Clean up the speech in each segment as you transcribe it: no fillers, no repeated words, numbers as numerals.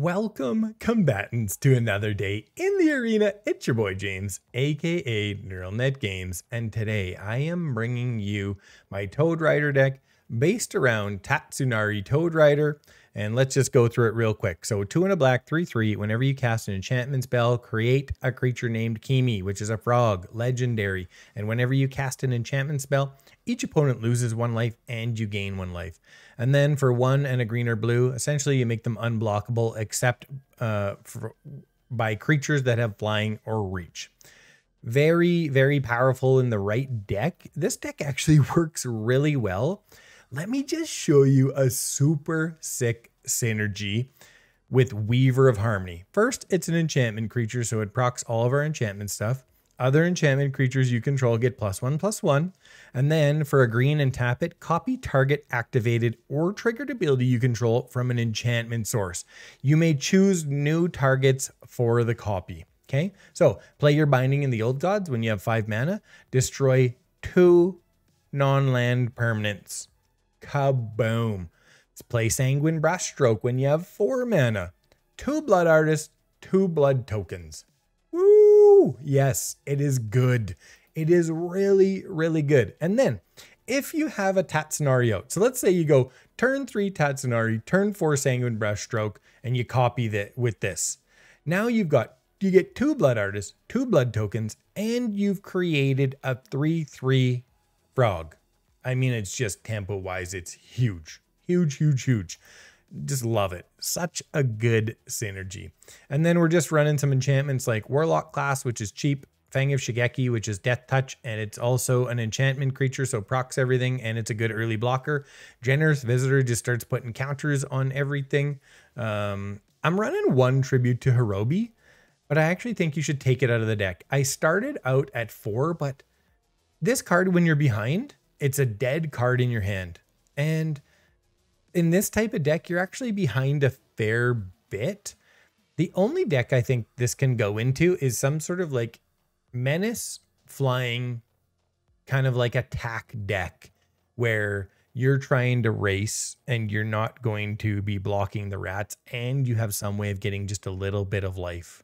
Welcome, combatants, to another day in the arena. It's your boy James, aka Neural Net Games, and today I am bringing you my Toad Rider deck based around Tatsunari Toad Rider. And let's just go through it real quick. So 2 and a black, 3/3. Whenever you cast an enchantment spell, create a creature named Kimi, which is a frog, legendary. And whenever you cast an enchantment spell, each opponent loses 1 life and you gain 1 life. And then for 1 and a green or blue, essentially you make them unblockable except by creatures that have flying or reach. Very, very powerful in the right deck. This deck actually works really well. Let me just show you a super sick synergy with Weaver of Harmony. First, it's an enchantment creature, so it procs all of our enchantment stuff. Other enchantment creatures you control get +1/+1. And then for a green and tap it, copy target activated or triggered ability you control from an enchantment source. You may choose new targets for the copy. Okay, so play your Binding in the Old Gods when you have 5 mana. Destroy 2 non-land permanents. Kaboom. Let's play Sanguine Brushstroke when you have 4 mana. 2 Blood Artists, 2 Blood Tokens. Woo! Yes, it is good. It is really, really good. And then if you have a Tatsunari out, so let's say you go turn 3 Tatsunari, turn 4 Sanguine Brushstroke, and you copy that with this. Now you get 2 Blood Artists, 2 Blood Tokens, and you've created a 3/3 frog. I mean, it's just tempo-wise, it's huge. Huge, huge, huge. Just love it. Such a good synergy. And then we're just running some enchantments like Warlock Class, which is cheap. Fang of Shigeki, which is Death Touch, and it's also an enchantment creature, so procs everything, and it's a good early blocker. Generous Visitor just starts putting counters on everything. I'm running 1 tribute to Horobi, but I actually think you should take it out of the deck. I started out at 4, but this card, when you're behind, it's a dead card in your hand. And in this type of deck, you're actually behind a fair bit. The only deck I think this can go into is some sort of like menace flying kind of like attack deck where you're trying to race and you're not going to be blocking the rats and you have some way of getting just a little bit of life.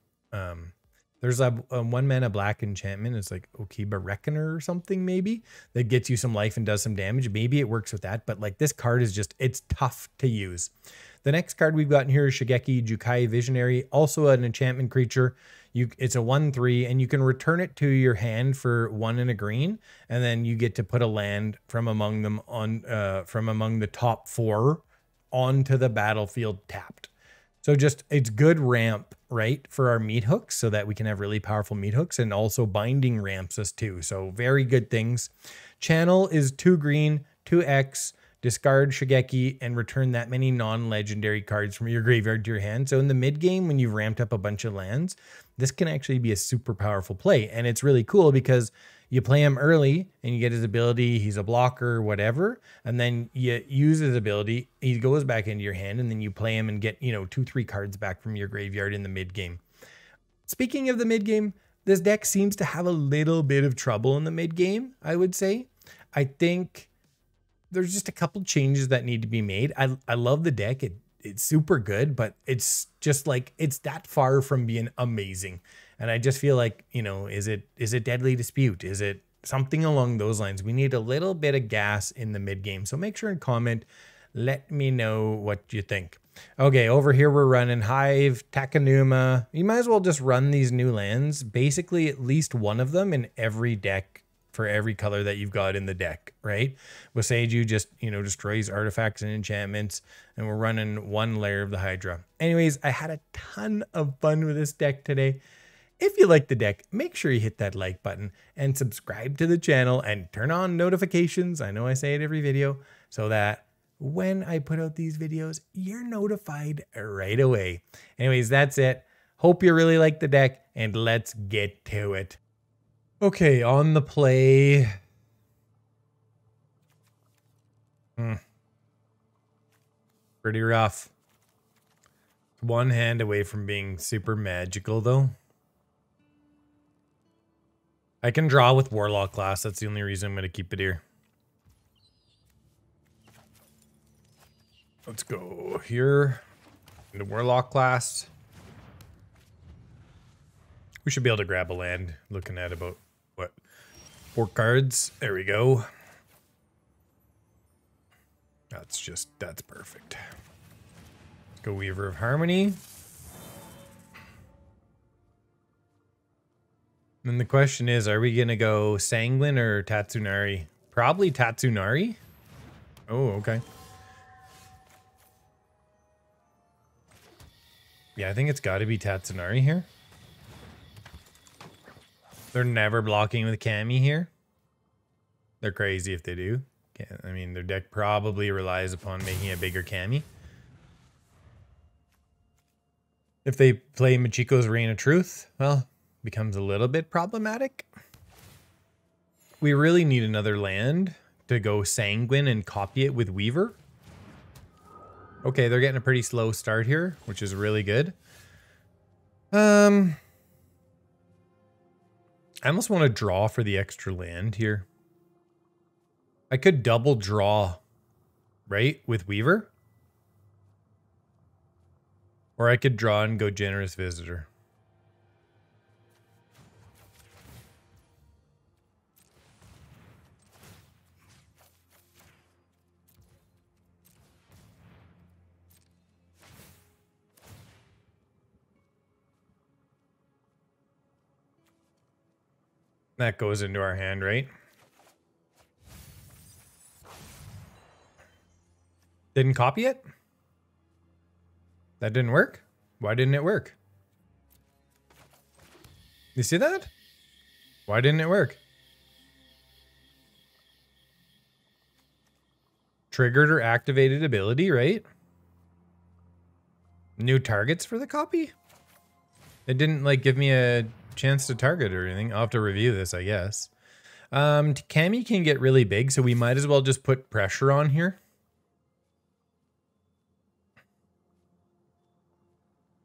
There's a 1 mana black enchantment. It's like Okiba Reckoner or something maybe that gets you some life and does some damage. Maybe it works with that, but like this card is just, it's tough to use. The next card we've got in here is Shigeki Jukai Visionary, also an enchantment creature. It's a 1/3 and you can return it to your hand for 1 and a green. And then you get to put a land from among them from among the top 4 onto the battlefield tapped. So just, it's good ramp, right, for our meat hooks so that we can have really powerful meat hooks, and also binding ramps us too. So very good things. Channel is 2 green, 2x, discard Shigeki, and return that many non-legendary cards from your graveyard to your hand. So in the mid game, when you've ramped up a bunch of lands, this can actually be a super powerful play. And it's really cool because you play him early and you get his ability, he's a blocker, whatever. And then you use his ability, he goes back into your hand, and then you play him and get, 2-3 cards back from your graveyard in the mid game. Speaking of the mid game, this deck seems to have a little bit of trouble in the mid game, I would say. I think there's just a couple changes that need to be made. I love the deck. It's super good, but it's just like, it's that far from being amazing. And I just feel like, is it Deadly Dispute? Is it something along those lines? We need a little bit of gas in the mid game. So make sure and comment. Let me know what you think. Okay, over here we're running Hive, Takenuma. You might as well just run these new lands. Basically, at least one of them in every deck for every color that you've got in the deck, right? Boseiju just, destroys artifacts and enchantments, and we're running 1 Lair of the Hydra. Anyways, I had a ton of fun with this deck today. If you like the deck, make sure you hit that like button and subscribe to the channel and turn on notifications. I know I say it every video, so that when I put out these videos, you're notified right away. Anyways, that's it. Hope you really like the deck, and let's get to it. Okay, on the play. Pretty rough. 1 hand away from being super magical, though. I can draw with Warlock Class. That's the only reason I'm going to keep it here. Let's go here. The Warlock Class. We should be able to grab a land. Looking at about, what, 4 cards. There we go. That's perfect. Let's go Weaver of Harmony. And the question is, are we going to go Sanguine or Tatsunari? Probably Tatsunari. Oh, okay. Yeah, I think it's got to be Tatsunari here. They're never blocking with Kami here. They're crazy if they do. I mean, their deck probably relies upon making a bigger Kami. If they play Michiko's Reign of Truth, well, becomes a little bit problematic. We really need another land to go Sanguine and copy it with Weaver. Okay, they're getting a pretty slow start here, which is really good. I almost want to draw for the extra land here. I could double draw, right, with Weaver. Or I could draw and go Generous Visitor. That goes into our hand, right? Didn't copy it? That didn't work? Why didn't it work? You see that? Why didn't it work? Triggered or activated ability, right? New targets for the copy? It didn't like give me a chance to target or anything. I'll have to review this, I guess. Kami can get really big, so we might as well just put pressure on here.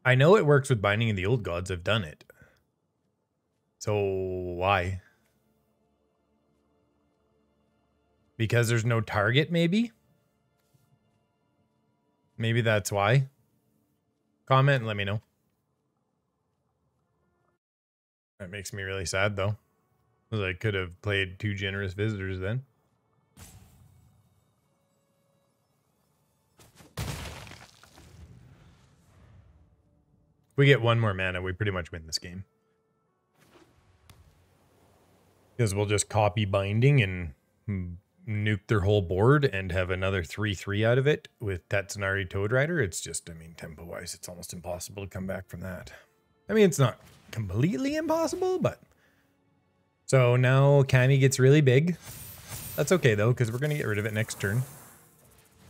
I know it works with Binding of the Old Gods. I've done it. So why? Because there's no target, maybe? Maybe that's why. Comment and let me know. That makes me really sad, though. Because I could have played 2 Generous Visitors then. If we get 1 more mana, we pretty much win this game. Because we'll just copy Binding and nuke their whole board and have another 3/3 out of it with Tatsunari Toad Rider. It's just, I mean, tempo-wise, it's almost impossible to come back from that. I mean, it's not completely impossible, but... So now Kami gets really big. That's okay, though, because we're going to get rid of it next turn.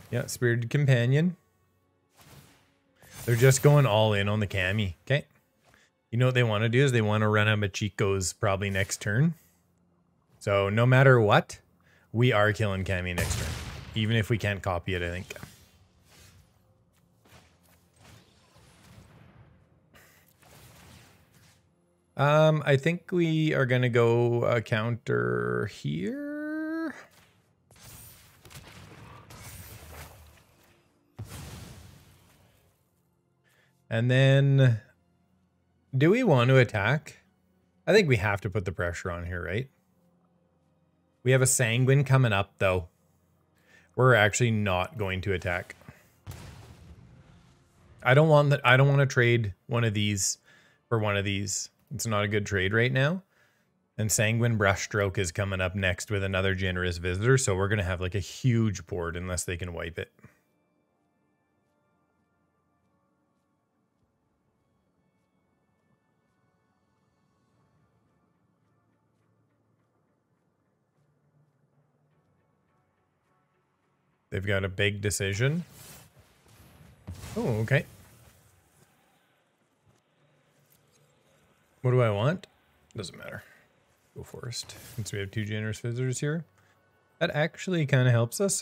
Yeah, Spirited Companion. They're just going all in on the Kami, okay? You know what they want to do is they want to run a Machiko's probably next turn. So no matter what, we are killing Kami next turn. Even if we can't copy it, I think. I think we are going to go counter here. And then, do we want to attack? I think we have to put the pressure on here, right? We have a Sanguine coming up, though. We're actually not going to attack. I don't want that. I don't want to trade one of these for one of these. It's not a good trade right now. And Sanguine Brushstroke is coming up next with another Generous Visitor, so we're going to have like a huge board unless they can wipe it. They've got a big decision. Oh, okay. What do I want? Doesn't matter. Go Forest. Since we have 2 Generous Visitors here. That actually kind of helps us.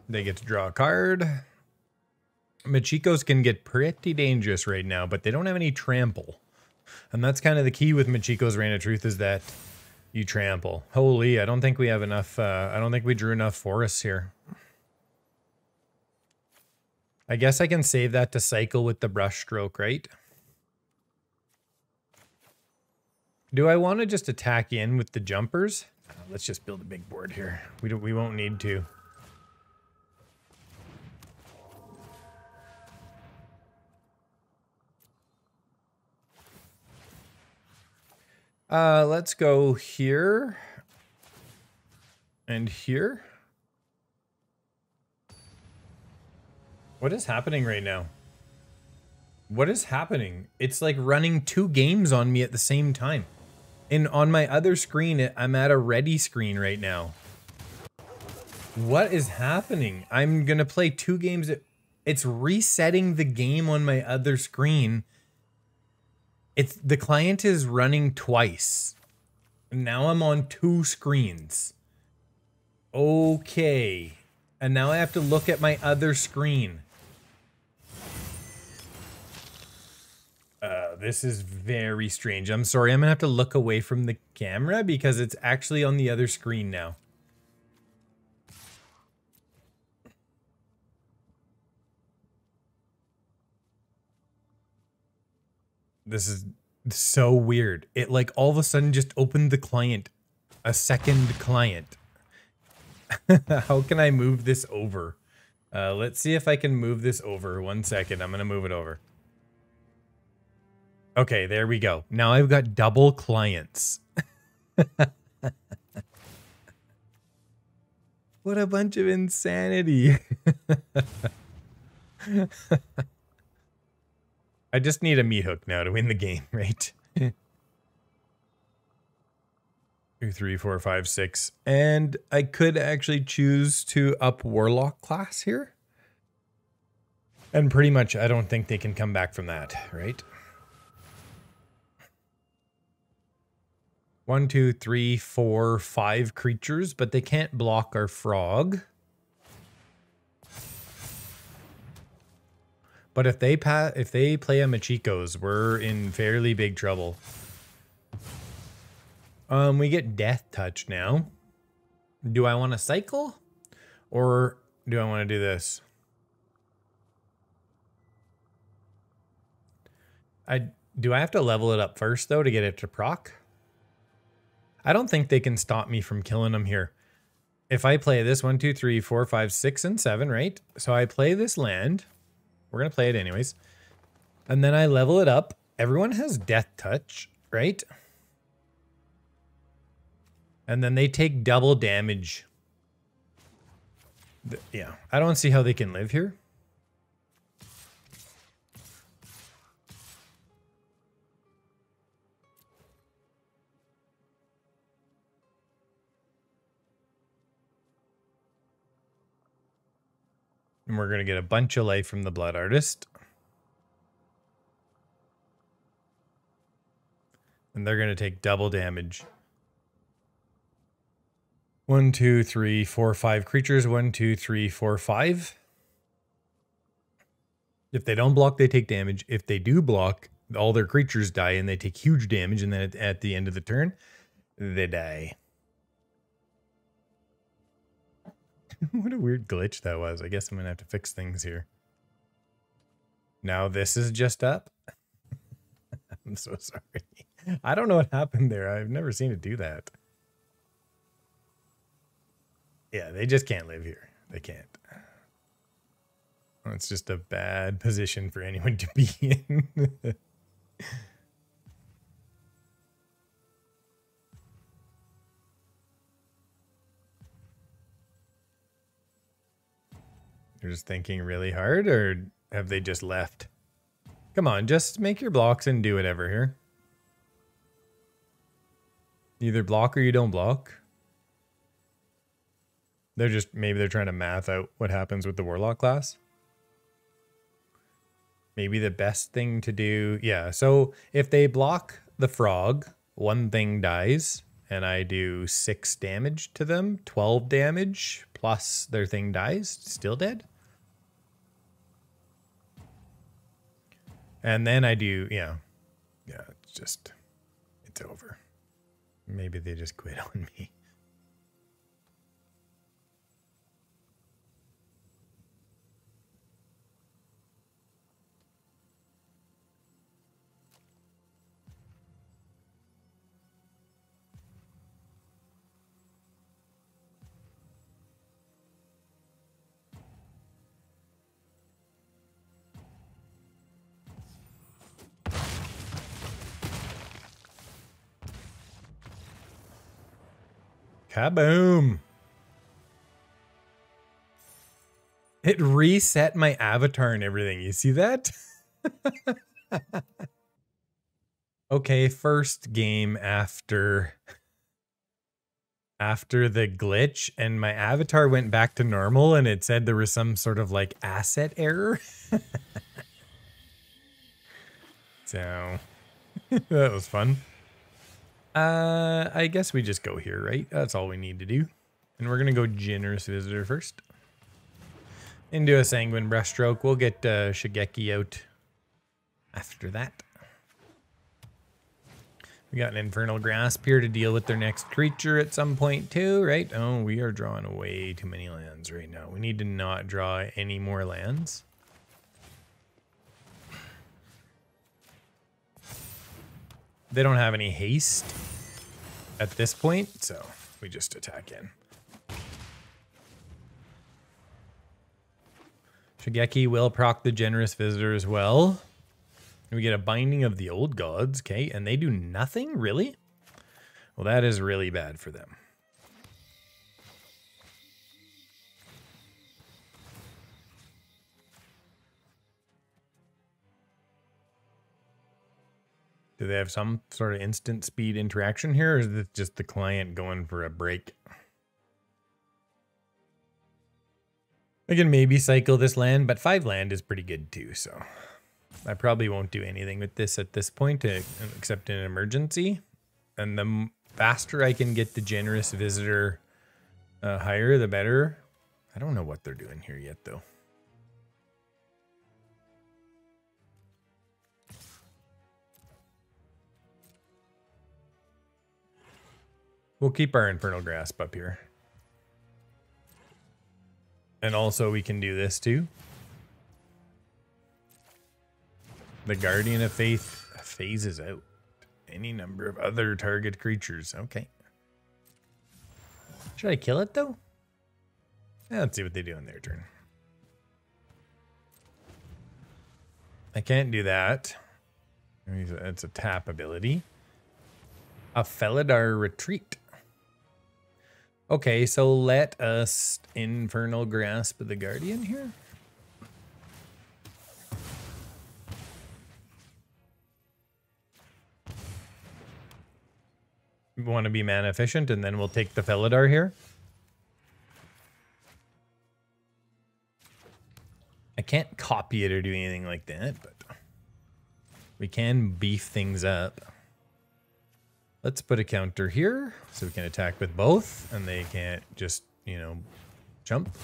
They get to draw a card. Machikos can get pretty dangerous right now, but they don't have any trample. And that's kind of the key with Michiko's Reign of Truth is that You trample. Holy, I don't think we have enough, I don't think we drew enough forests here. I guess I can save that to cycle with the Brushstroke, right? Do I want to just attack in with the jumpers? Let's just build a big board here. We won't need to. Let's go here and here. What is happening right now? What is happening? It's like running 2 games on me at the same time. And on my other screen, I'm at a ready screen right now. What is happening? I'm gonna play 2 games. It's resetting the game on my other screen. The client is running twice. Now I'm on 2 screens. Okay. And now I have to look at my other screen. This is very strange. I'm sorry, I'm gonna have to look away from the camera because it's actually on the other screen now. This is so weird. It like all of a sudden just opened the client, a second client. How can I move this over? Let's see if I can move this over. 1 second, I'm gonna move it over. Okay, there we go. Now I've got double clients. What a bunch of insanity. I just need a Meathook now to win the game, right? 2, 3, 4, 5, 6. And I could actually choose to up Warlock Class here. And pretty much, I don't think they can come back from that, right? 1, 2, 3, 4, 5 creatures, but they can't block our frog. But if they play a Machikos, we're in fairly big trouble. We get Death Touch now. Do I want to cycle? Or do I want to do this? Do I have to level it up first, though, to get it to proc? I don't think they can stop me from killing them here. If I play this 1, 2, 3, 4, 5, 6, and 7, right? So I play this land. We're going to play it anyways. And then I level it up. Everyone has Death Touch, right? And then they take double damage. Yeah, I don't see how they can live here. And we're going to get a bunch of life from the Blood Artist. And they're going to take double damage. 1, 2, 3, 4, 5 creatures. 1, 2, 3, 4, 5. If they don't block, they take damage. If they do block, all their creatures die and they take huge damage. And then at the end of the turn, they die. What a weird glitch that was. I guess I'm going to have to fix things here. Now this is just up. I'm so sorry. I don't know what happened there. I've never seen it do that. Yeah, they just can't live here. They can't. It's just a bad position for anyone to be in. They're just thinking really hard, or have they just left? Come on, just make your blocks and do whatever here. Either block or you don't block. They're just, maybe they're trying to math out what happens with the Warlock class. Maybe the best thing to do, yeah. So if they block the frog, one thing dies, and I do 6 damage to them, 12 damage, plus their thing dies, still dead. And then I do, yeah, it's just, it's over. Maybe they just quit on me. Kaboom! It reset my avatar and everything. You see that? Okay, first game after the glitch, and my avatar went back to normal, and it said there was some sort of like asset error. So that was fun. I guess we just go here, right? That's all we need to do. And we're gonna go Generous Visitor first. Into a Sanguine Brushstroke. We'll get Shigeki out after that. We got an Infernal Grasp here to deal with their next creature at some point too, right? Oh, we are drawing way too many lands right now. We need to not draw any more lands. They don't have any haste at this point, so we just attack in. Shigeki will proc the Generous Visitor as well. We get a Binding of the Old Gods, okay, and they do nothing, really? Well, that is really bad for them. Do they have some sort of instant speed interaction here, or is this just the client going for a break? I can maybe cycle this land, but 5 land is pretty good too, so I probably won't do anything with this at this point, except in an emergency. And the faster I can get the Generous Visitor higher, the better. I don't know what they're doing here yet, though. We'll keep our Infernal Grasp up here. And also we can do this too. The Guardian of Faith phases out any number of other target creatures. Okay. Should I kill it though? Yeah, let's see what they do on their turn. I can't do that. That's a tap ability. A Felidar Retreat. Okay, so let us Infernal Grasp the Guardian here. We want to be mana efficient, and then we'll take the Felidar here. I can't copy it or do anything like that, but we can beef things up. Let's put a counter here so we can attack with both and they can't just, you know, jump.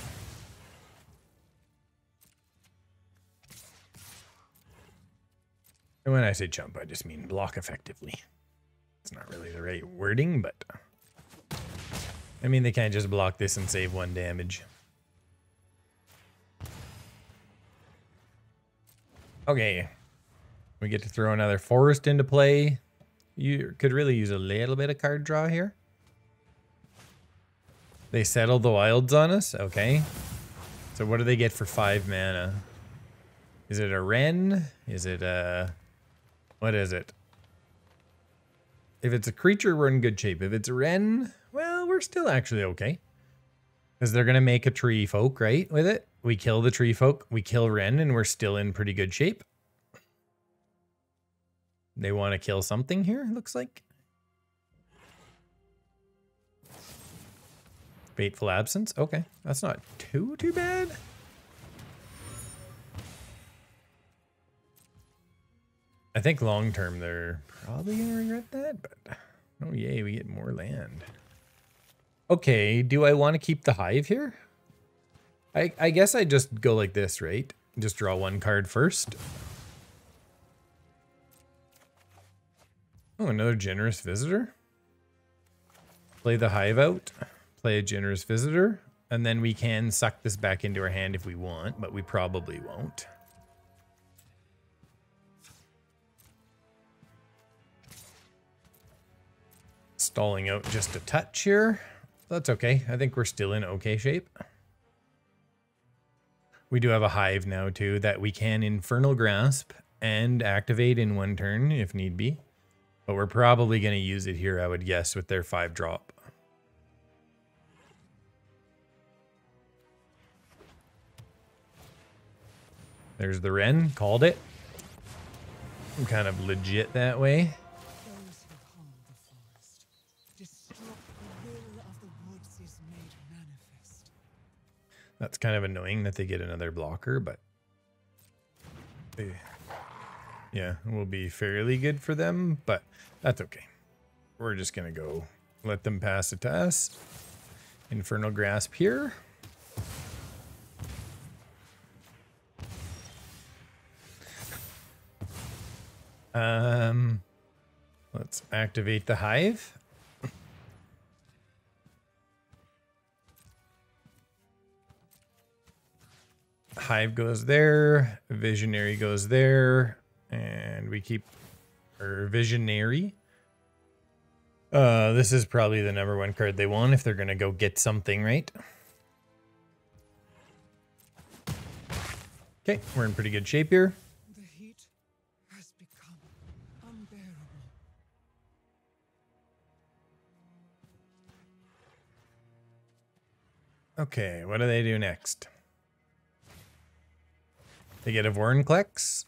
And when I say jump, I just mean block effectively. It's not really the right wording, but I mean, they can't just block this and save 1 damage. Okay. We get to throw another forest into play. You could really use a little bit of card draw here. They settle the wilds on us. Okay. So what do they get for 5 mana? Is it a Wren? Is it a... What is it? If it's a creature, we're in good shape. If it's a Wren, well, we're still actually okay. Because they're going to make a tree folk, right, with it? We kill the tree folk, we kill Wren, and we're still in pretty good shape. They want to kill something here, looks like. Fateful Absence. Okay, that's not too bad. I think long term they're probably going to regret that, but oh yay, we get more land. Okay, do I want to keep the Hive here? I guess I just go like this, right? Just draw 1 card first. Oh, another Generous Visitor. Play the Hive out. Play a Generous Visitor. And then we can suck this back into our hand if we want, but we probably won't. Stalling out just a touch here. That's okay. I think we're still in okay shape. We do have a Hive now too that we can Infernal Grasp and activate in one turn if need be. But we're probably going to use it here, I would guess, with their 5-drop. There's the Wren. Called it. I'm kind of legit that way. That's kind of annoying that they get another blocker, but yeah, it will be fairly good for them, but that's okay. We're just going to go let them pass it to us. Infernal Grasp here. Let's activate the Hive. Hive goes there, Visionary goes there, and we keep our Visionary. This is probably the #1 card they want if they're gonna go get something, right? Okay, we're in pretty good shape here. The heat has become unbearable. Okay, what do they do next? They get a Vorinclex.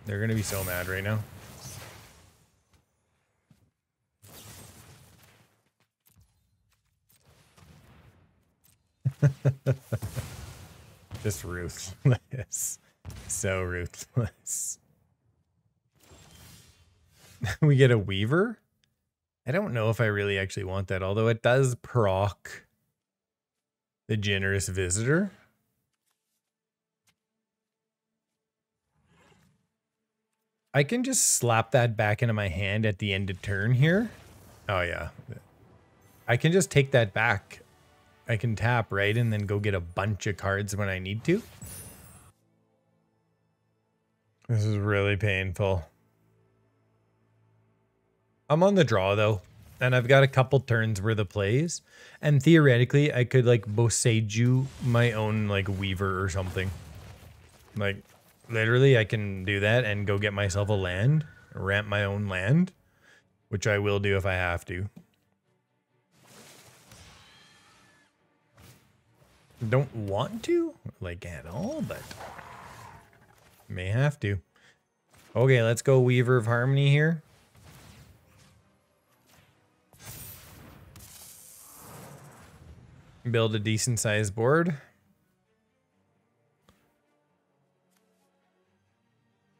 They're going to be so mad right now. Just ruthless. So ruthless. We get a Weaver. I don't know if I really actually want that, although it does proc the Generous Visitor. I can just slap that back into my hand at the end of turn here. Oh yeah. I can just take that back. I can tap, right? And then go get a bunch of cards when I need to. This is really painful. I'm on the draw though. And I've got a couple turns worth of plays. And theoretically, I could like Boseiju my own like Weaver or something. Like literally I can do that and go get myself a land. Ramp my own land. Which I will do if I have to. Don't want to, like at all, but may have to. Okay, let's go Weaver of Harmony here. Build a decent sized board.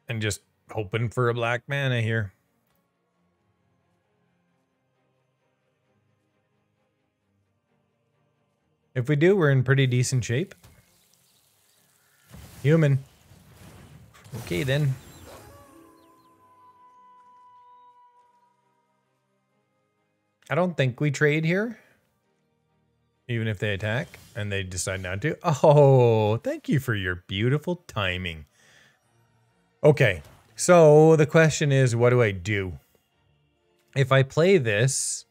And just hoping for a black mana here. If we do, we're in pretty decent shape. Human. Okay, then. I don't think we trade here. Even if they attack and they decide not to. Oh, thank you for your beautiful timing. Okay, so the question is, what do I do? If I play this,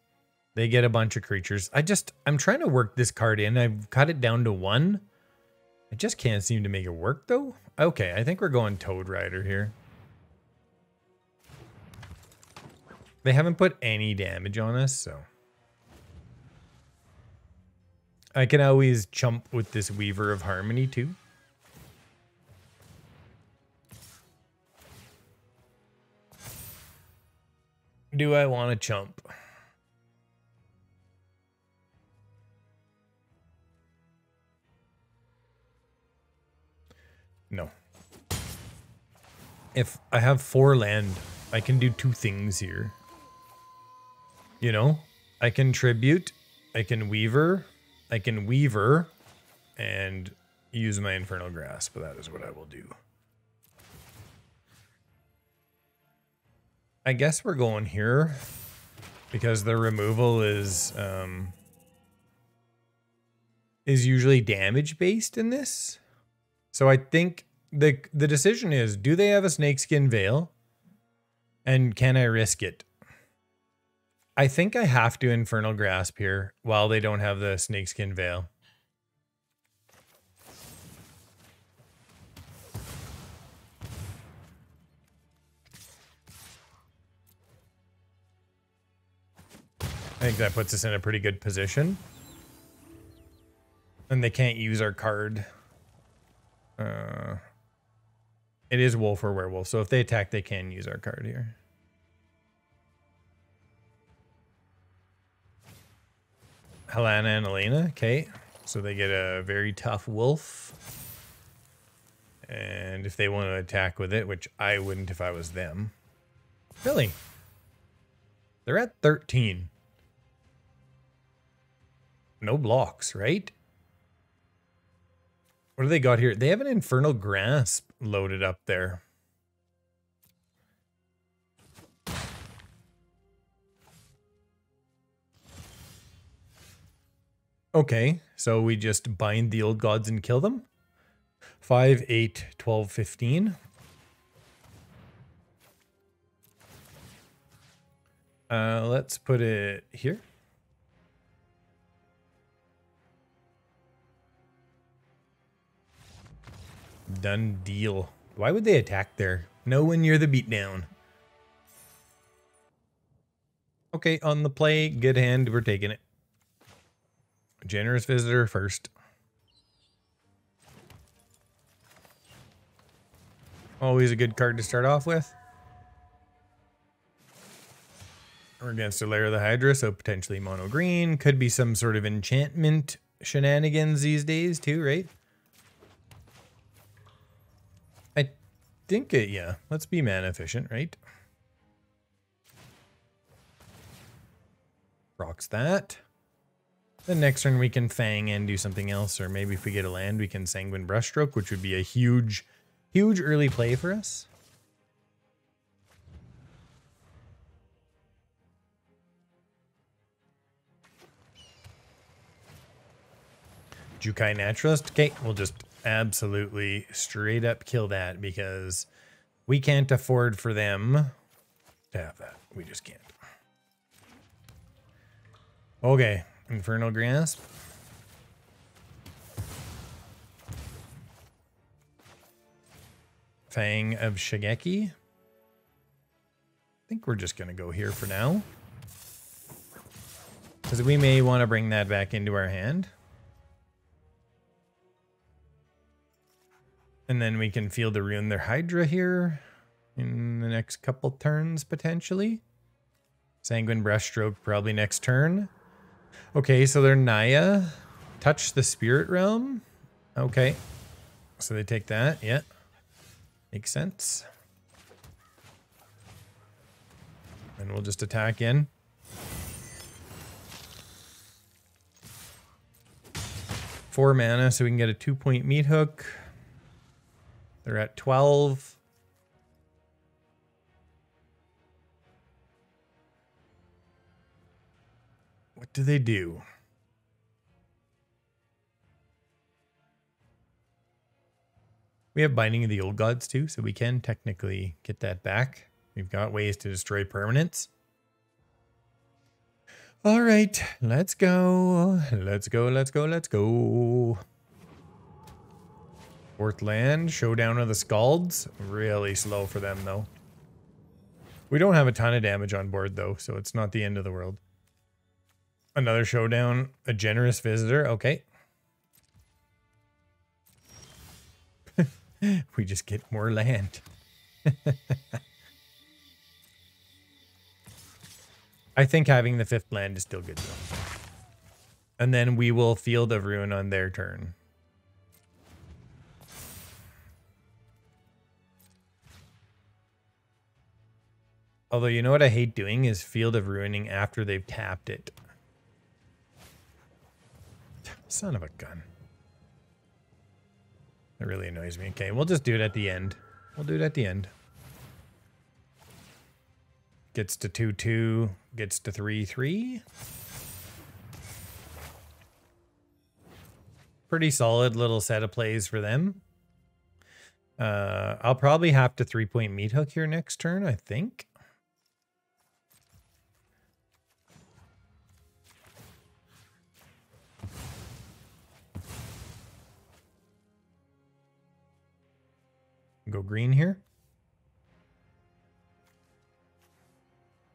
they get a bunch of creatures. I'm trying to work this card in. I've cut it down to 1. I just can't seem to make it work though. Okay, I think we're going Toad Rider here. They haven't put any damage on us, so. I can always chump with this Weaver of Harmony too. Do I want to chump? No. If I have 4 land, I can do 2 things here. You know, I can tribute, I can Weaver, and use my Infernal Grasp, but that is what I will do. I guess we're going here because the removal is usually damage based in this. So I think the decision is, do they have a Snakeskin Veil? And can I risk it? I think I have to Infernal Grasp here while they don't have the Snakeskin Veil. I think that puts us in a pretty good position. And they can't use our card. It is wolf or werewolf, so if they attack, they can use our card here. Helena and Elena, okay. So they get a very tough wolf. And if they want to attack with it, which I wouldn't if I was them. Really? They're at 13. No blocks, right? What do they got here? They have an Infernal Grasp loaded up there. Okay, so we just bind the old gods and kill them. 5, 8, 12, 15. Let's put it here. Done deal. Why would they attack there? Know when you're the beatdown. Okay, on the play, good hand, we're taking it. Generous Visitor first. Always a good card to start off with. We're against a Lair of the Hydra, so potentially mono green. Could be some sort of enchantment shenanigans these days too, right? I think it, yeah. Let's be mana efficient, right? Rocks that. The next turn we can Fang and do something else, or maybe if we get a land, we can Sanguine Brushstroke, which would be a huge, huge early play for us. Jukai Naturalist. Okay, we'll just absolutely straight up kill that because we can't afford for them to have that. We just can't. Okay, Infernal Grasp. Fang of Shigeki. I think we're just going to go here for now. Because we may want to bring that back into our hand. And then we can Field of Ruin their Hydra here in the next couple turns, potentially. Sanguine Brushstroke probably next turn. Okay, so they're Naya. Touch the Spirit Realm. Okay. So they take that, yeah. Makes sense. And we'll just attack in. Four mana, so we can get a 2-point Meathook. They're at 12. What do they do? We have Binding of the Old Gods too, so we can technically get that back. We've got ways to destroy permanents. All right, let's go. Let's go, let's go, let's go. Fourth land, Showdown of the Scalds. Really slow for them though. We don't have a ton of damage on board though, so it's not the end of the world. Another Showdown, a Generous Visitor, okay. We just get more land. I think having the fifth land is still good though. And then we will Field of Ruin on their turn. Although, you know what I hate doing is Field of Ruining after they've tapped it. Son of a gun. That really annoys me. Okay, we'll just do it at the end. We'll do it at the end. Gets to 2/2. Gets to 3/3. Pretty solid little set of plays for them. I'll probably have to 3-point Meathook here next turn, I think. Go green here.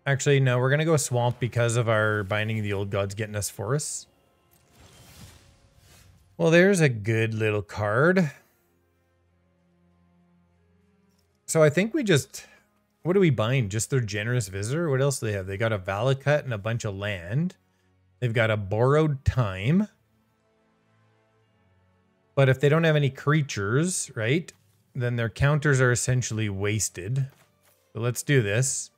Actually, no, we're going to go swamp because of our Binding of the Old Gods getting us forests. Well, there's a good little card. So I think we just... What do we bind? Just their Generous Visitor? What else do they have? They got a Valakut and a bunch of land. They've got a Borrowed Time. But if they don't have any creatures, right, then their counters are essentially wasted. So let's do this.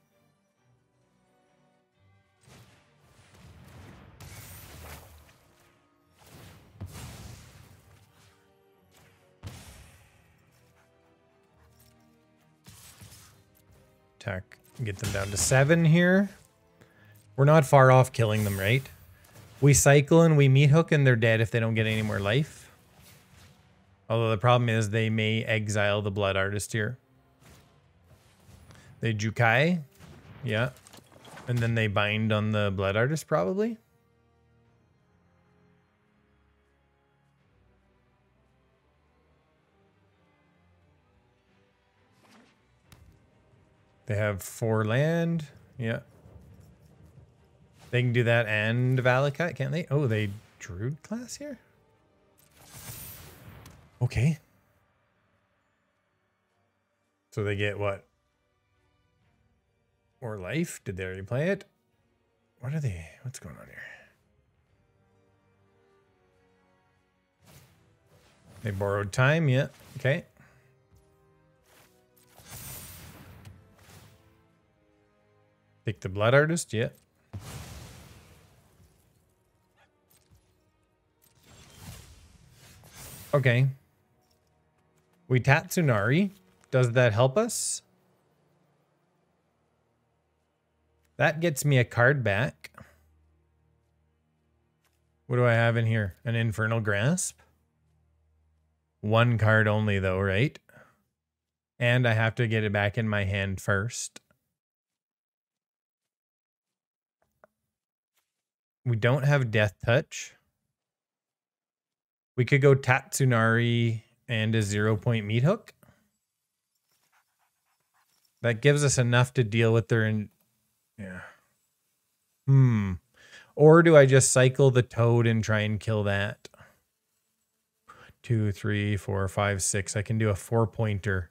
Attack, get them down to 7 here. We're not far off killing them, right? We cycle and we Meathook and they're dead if they don't get any more life. Although the problem is they may exile the Blood Artist here. They Jukai. Yeah. And then they bind on the Blood Artist probably. They have 4 land. Yeah. They can do that and Valakut, can't they? Oh, they Druid class here? Okay. So they get what? More life? Did they already play it? What are they? What's going on here? They borrowed time, yeah. Okay. Take the Blood Artist, yeah. Okay. We Tatsunari. Does that help us? That gets me a card back. What do I have in here? An Infernal Grasp. 1 card only though, right? And I have to get it back in my hand first. We don't have Death Touch. We could go Tatsunari and a 0-point Meathook. That gives us enough to deal with their... Yeah. Or do I just cycle the Toad and try and kill that? 2, 3, 4, 5, 6. I can do a 4-pointer.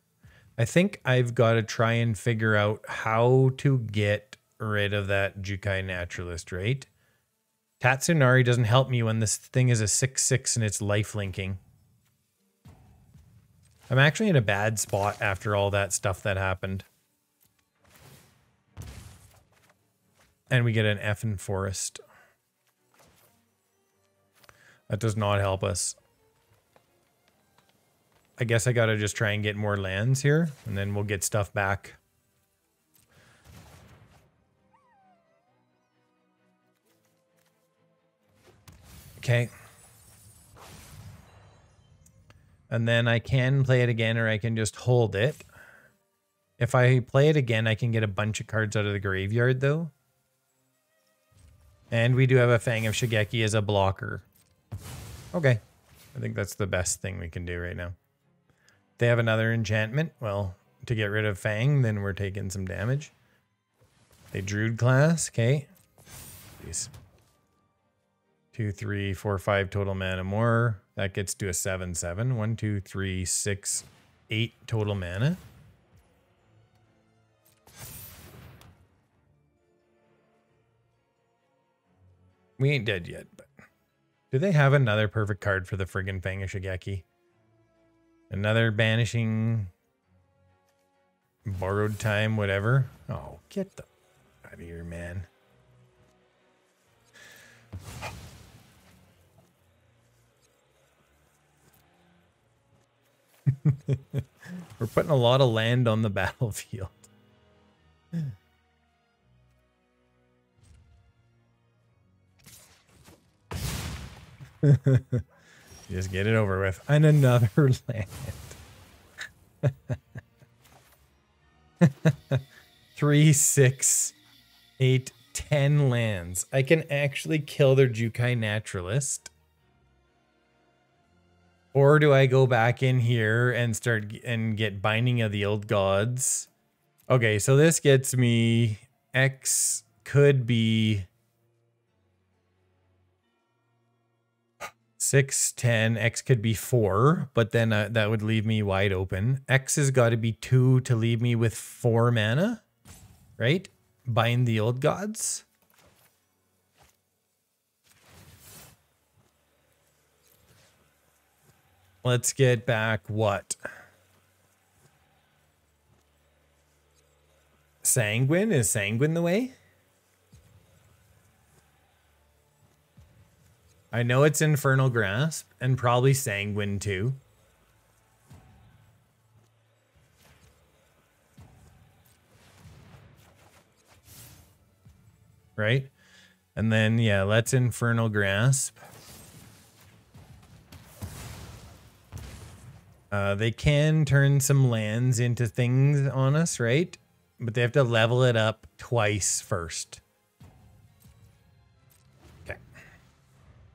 I think I've got to try and figure out how to get rid of that Jukai Naturalist, right? Tatsunari doesn't help me when this thing is a 6/6 and it's life linking. I'm actually in a bad spot after all that stuff that happened. And we get an effing forest. That does not help us. I guess I gotta just try and get more lands here, and then we'll get stuff back. Okay. And then I can play it again, or I can just hold it. If I play it again, I can get a bunch of cards out of the graveyard, though. And we do have a Fang of Shigeki as a blocker. Okay. I think that's the best thing we can do right now. They have another enchantment. Well, to get rid of Fang, then we're taking some damage. They Druid class. Okay. Jeez. 2, 3, 4, 5 total mana more. That gets to a 7/7. 1, 2, 3, 6, 8 total mana. We ain't dead yet, but do they have another perfect card for the friggin' Fang of Shigeki? Another banishing, borrowed time, whatever. Oh, get the out of here, man. We're putting a lot of land on the battlefield. Just get it over with. And another land. 3, 6, 8, 10 lands. I can actually kill their Jukai Naturalist. Or do I go back in here and start and get Binding of the Old Gods? Okay, so this gets me... X could be... 6, 10. X could be 4, but then that would leave me wide open. X has got to be 2 to leave me with 4 mana, right? Bind the Old Gods. Let's get back what? Sanguine? Is Sanguine the way? I know it's Infernal Grasp and probably Sanguine too. Right? And then, yeah, let's Infernal Grasp. They can turn some lands into things on us, right? But they have to level it up twice first. Okay.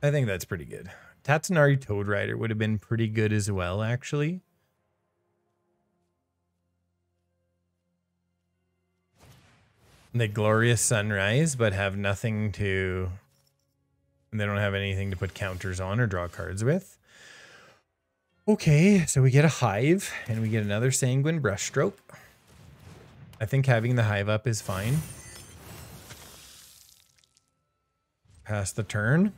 I think that's pretty good. Tatsunari Toad Rider would have been pretty good as well, actually. The Glorious Sunrise, but have nothing to... They don't have anything to put counters on or draw cards with. Okay, so we get a Hive, and we get another Sanguine Brushstroke. I think having the Hive up is fine. Pass the turn.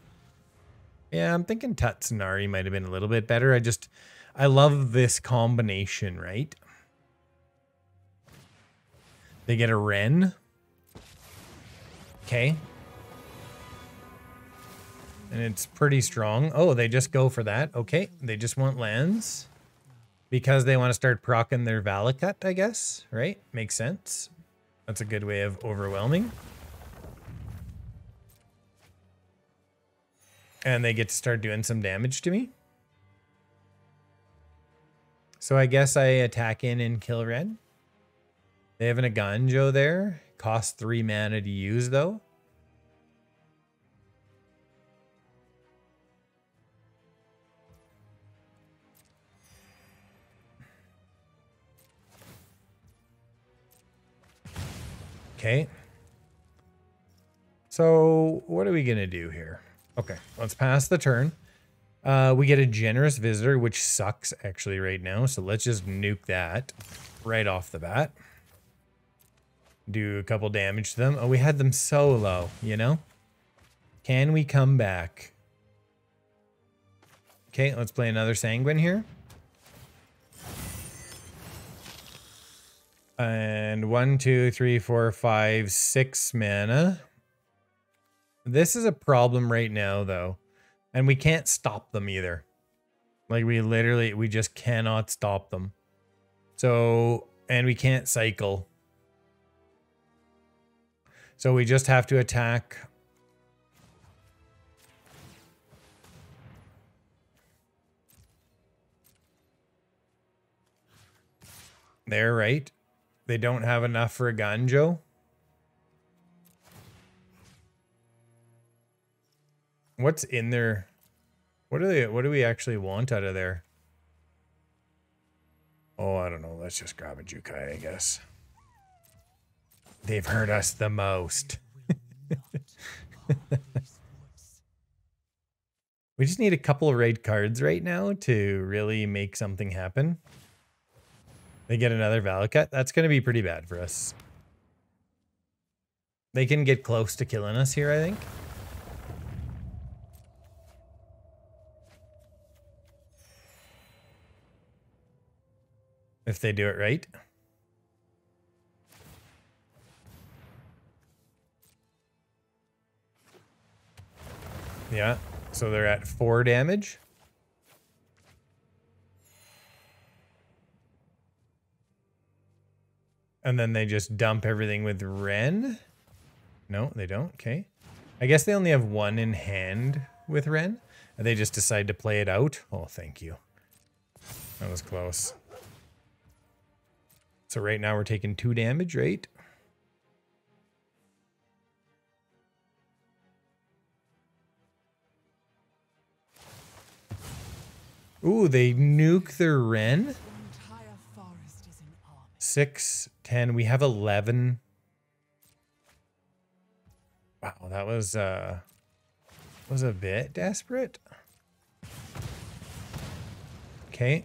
Yeah, I'm thinking Tatsunari might have been a little bit better. I love this combination, right? They get a Wren. Okay. And it's pretty strong. Oh, they just go for that. Okay. They just want lands. Because they want to start proccing their Valakut, I guess. Right? Makes sense. That's a good way of overwhelming. And they get to start doing some damage to me. So I guess I attack in and kill red. They have an Aganjo there. Costs 3 mana to use, though. Okay. So what are we going to do here? Okay, let's pass the turn. We get a Generous Visitor, which sucks actually right now. So let's just nuke that right off the bat. Do a couple damage to them. Oh, we had them so low, you know? Can we come back? Okay, let's play another Sanguine here. And 1, 2, 3, 4, 5, 6 mana. This is a problem right now, though. And we can't stop them either. Like, we just cannot stop them. So, and we can't cycle. So we just have to attack. There, right? They don't have enough for a Ganjo. What's in there? What do we actually want out of there? Oh, I don't know. Let's just grab a Jukai, I guess. They've hurt us the most. We just need a couple of red cards right now to really make something happen. They get another Valakut. That's going to be pretty bad for us. They can get close to killing us here, I think. If they do it right. Yeah, so they're at 4 damage. And then they just dump everything with Ren. No, they don't. Okay. I guess they only have 1 in hand with Ren. And they just decide to play it out. Oh, thank you. That was close. So right now we're taking 2 damage, right? Ooh, they nuke their Ren. 6, 10. We have 11. Wow, that was a bit desperate. Okay.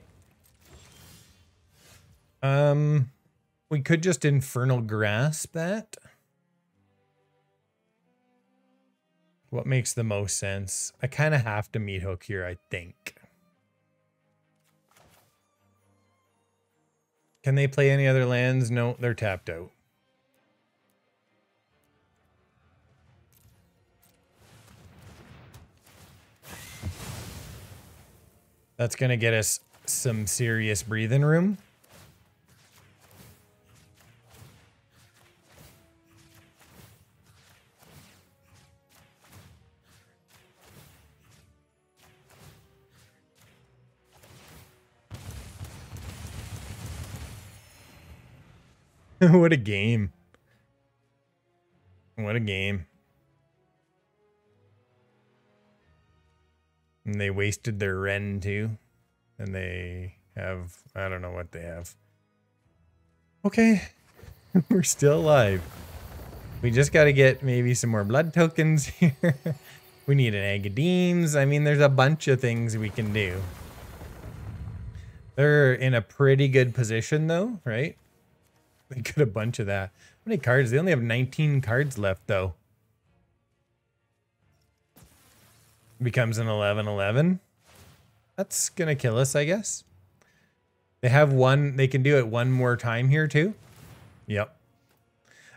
We could just Infernal Grasp that. What makes the most sense? I kind of have to Meathook here, I think. Can they play any other lands? No, they're tapped out. That's going to get us some serious breathing room. What a game. What a game. And they wasted their Ren too. And they have, I don't know what they have. Okay. We're still alive. We just got to get maybe some more blood tokens here. We need an Agadeems. I mean, there's a bunch of things we can do. They're in a pretty good position though, right? They got a bunch of that. How many cards? They only have 19 cards left, though. Becomes an 11-11. That's going to kill us, I guess. They have one. They can do it one more time here, too. Yep.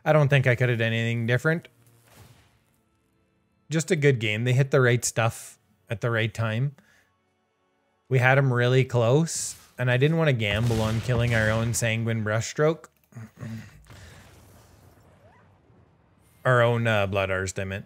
I don't think I could have done anything different. Just a good game. They hit the right stuff at the right time. We had them really close, and I didn't want to gamble on killing our own Sanguine Brushstroke. Our own Blood Arst, I meant.